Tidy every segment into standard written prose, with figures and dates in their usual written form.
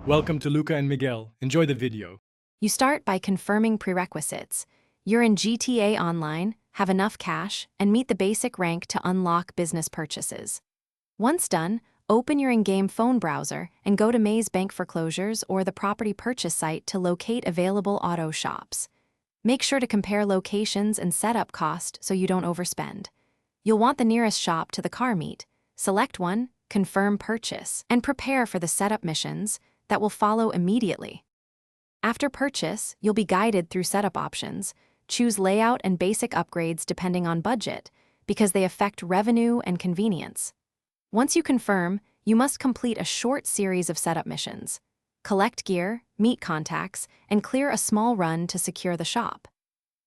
Welcome to Luca and Miguel. Enjoy the video. You start by confirming prerequisites. You're in GTA Online, have enough cash, and meet the basic rank to unlock business purchases. Once done, open your in-game phone browser and go to Maze Bank Foreclosures or the property purchase site to locate available auto shops. Make sure to compare locations and setup cost so you don't overspend. You'll want the nearest shop to the car meet. Select one, confirm purchase, and prepare for the setup missions that will follow immediately. After purchase, you'll be guided through setup options. Choose layout and basic upgrades depending on budget, because they affect revenue and convenience. Once you confirm, you must complete a short series of setup missions. Collect gear, meet contacts, and clear a small run to secure the shop.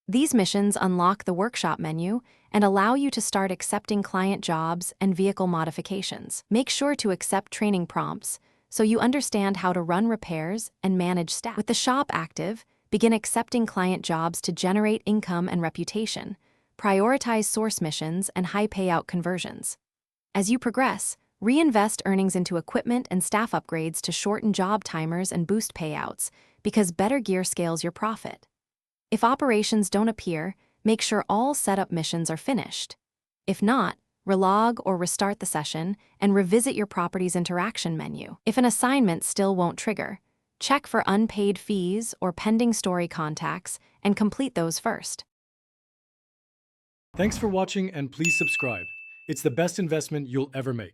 These missions unlock the workshop menu and allow you to start accepting client jobs and vehicle modifications. Make sure to accept training prompts so you understand how to run repairs and manage staff. With the shop active, begin accepting client jobs to generate income and reputation. Prioritize source missions and high payout conversions. As you progress, reinvest earnings into equipment and staff upgrades to shorten job timers and boost payouts, because better gear scales your profit. If operations don't appear, make sure all setup missions are finished. If not, relog or restart the session and revisit your property's interaction menu. If an assignment still won't trigger, check for unpaid fees or pending story contacts and complete those first. Thanks for watching and please subscribe. It's the best investment you'll ever make.